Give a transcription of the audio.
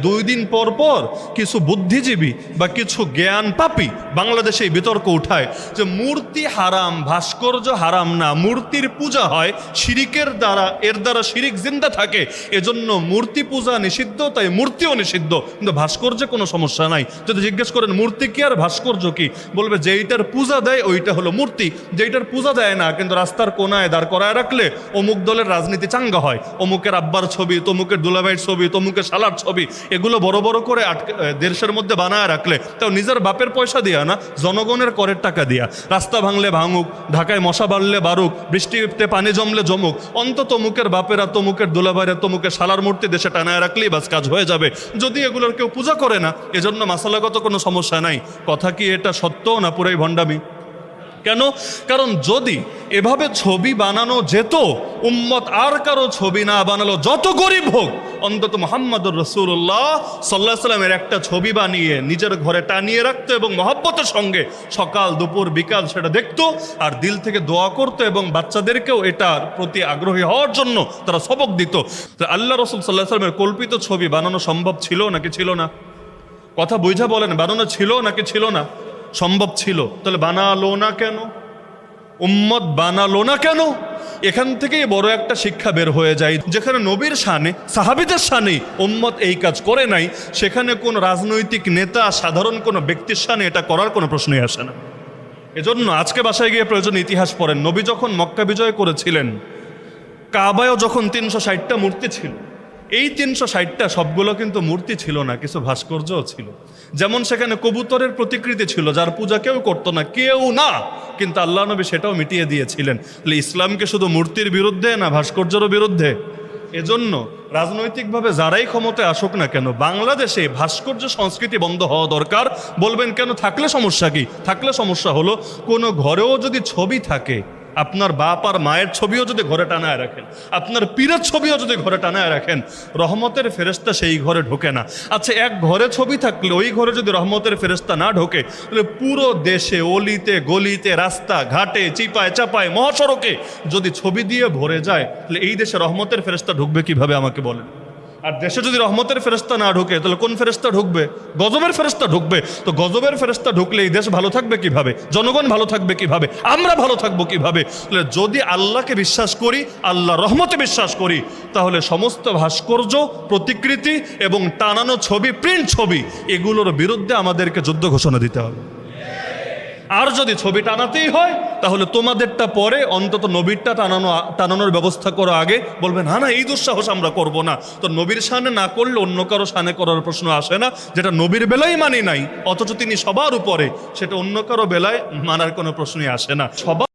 2 দিন পর পর কিছু বুদ্ধিজীবী বা কিছু জ্ঞান পাপী বাংলাদেশে এই বিতর্ক উঠায় যে মূর্তি হারাম, ভাস্কর্য হারাম না, মূর্তির পূজা হয় শিরিকের দ্বারা, এর দ্বারা শিরিক জিন্দা থাকে, এজন্য মূর্তি পূজা নিষিদ্ধ, তাই মূর্তিও নিষিদ্ধ, কিন্তু ভাস্কর্যে কোনো সমস্যা নাই। যদি জিজ্ঞেস করেন মূর্তি কি আর ভাস্কর্য কি, বলবে যেইটার পূজা দেয় ওইটা হলো মূর্তি, যেইটার পূজা দেয় না কিন্তু রাস্তার কোনায় দাঁড় করায় রাখলে অমুক দলের রাজনীতি চাঙ্গা হয়, অমুকের আব্বার ছবি, তমুকের দুলাভাইয়ের ছবি, তমুকের শালার ছবি, এগুলো বড় বড় করে দেশের মধ্যে বানায় রাখলে তাও নিজের বাপের পয়সা দিয়া না, জনগণের করের টাকা দিয়া। রাস্তা ভাঙলে ভাঙুক, ঢাকায় মশা বাড়লে বাড়ুক, বৃষ্টিতে পানি জমলে জমুক, অন্তত তমুকের বাপেরা, তমুকের দুলাভাইয়ের, তমুকের শালার মূর্তি দেশে টানায় রাখলেই বাস কাজ হয়ে যাবে। যদি এগুলোর কেউ পূজা করে না, এজন্য মাসালাগত কোনো সমস্যা নাই। কথা কি এটা সত্য না পুরাই ভণ্ডামি? কেন? কারণ যদি এভাবে ছবি বানানো যেত, উম্মত আর কারো ছবি না বানালো, যত গরিব হোক, অন্তত মুহাম্মদুর রাসূলুল্লাহ সাল্লাল্লাহু আলাইহি সাল্লামের একটা ছবি বানিয়ে নিজের ঘরে টানিয়ে রাখতো এবং মহব্বতের সঙ্গে সকাল দুপুর বিকাল সেটা দেখতো আর দিল থেকে দোয়া করতো এবং বাচ্চাদেরকেও এটার প্রতি আগ্রহী হওয়ার জন্য তারা সবক দিত। তো আল্লাহ রাসূল সাল্লাল্লাহু আলাইহি সাল্লামের কল্পিত ছবি বানানো সম্ভব ছিল নাকি ছিল না? কথা বুঝা বলেন, বানানো ছিল নাকি ছিল না? সম্ভব ছিল। তাহলে বানালো না কেন? উম্মত বানালো না কেন? এখান থেকেই বড় একটা শিক্ষা বের হয়ে যায়, যেখানে নবীর শানে, সাহাবীদের শানে উম্মত এই কাজ করে নাই, সেখানে কোন রাজনৈতিক নেতা, সাধারণ কোনো ব্যক্তির শানে এটা করার কোনো প্রশ্নই আসে না। এজন্য আজকে বাসায় গিয়ে প্রয়োজন ইতিহাস পড়েন। নবী যখন মক্কা বিজয় করেছিলেন, কাবায়ও যখন 360টা মূর্তি ছিল, এই 360টা সবগুলো কিন্তু মূর্তি ছিল না, কিছু ভাস্কর্যও ছিল। যেমন সেখানে কবুতরের প্রতিকৃতি ছিল, যার পূজা কেউ করতো না, কেউ না, কিন্তু আল্লাহ নবী সেটাও মিটিয়ে দিয়েছিলেন। তাহলে ইসলামকে শুধু মূর্তির বিরুদ্ধে না ভাস্কর্যের বিরুদ্ধে? এজন্য রাজনৈতিকভাবে যারাই ক্ষমতায় আসুক না কেন, বাংলাদেশে ভাস্কর্য সংস্কৃতি বন্ধ হওয়া দরকার। বলবেন কেন? থাকলে সমস্যা কি? থাকলে সমস্যা হলো, কোনো ঘরেও যদি ছবি থাকে, আপনার বাপ আর মায়ের ছবিও যদি ঘরে টানায় রাখেন, আপনার পীরের ছবিও যদি ঘরে টানায় রাখেন, রহমতের ফেরেশতা সেই ঘরে ঢোকে না। আচ্ছা, এক ঘরে ছবি থাকলে ওই ঘরে যদি রহমতের ফেরেশতা না ঢোকে, তাহলে পুরো দেশে অলিতে গলিতে, রাস্তা ঘাটে, চিপায় চাপায়, মহাসড়কে যদি ছবি দিয়ে ভরে যায়, তাহলে এই দেশে রহমতের ফেরেশতা ঢুকবে কিভাবে আমাকে বলেন? আর দেশে যদি রহমতের ফেরেশতা না ঢুকে, তাহলে কোন ফেরেশতা ঢুকবে? গজবের ফেরেশতা ঢুকবে। তো গজবের ফেরেশতা ঢুকলে এই দেশ ভালো থাকবে কিভাবে? জনগণ ভালো থাকবে কিভাবে? আমরা ভালো থাকবো কিভাবে? তাহলে যদি আল্লাহকে বিশ্বাস করি, আল্লাহ রহমতে বিশ্বাস করি, তাহলে সমস্ত ভাস্কর্য, প্রতিকৃতি এবং টানানো ছবি, প্রিন্ট ছবি, এগুলোর বিরুদ্ধে আমাদেরকে যুদ্ধ ঘোষণা দিতে হবে। আর যদি ছবি টানাতেই হয়, তাহলে তোমাদেরটা পরে অন্তত নবীরটা টানানোর ব্যবস্থা করো আগে। বলবে না না, এই দুঃসাহস আমরা করব না। তো নবীর শানে না করলে অন্য কারো শানে করার প্রশ্ন আসে না। যেটা নবীর বেলায় মানি নাই, অথচ তিনি সবার উপরে, সেটা অন্য কারো বেলায় মানার কোনো প্রশ্নই আসে না। সবার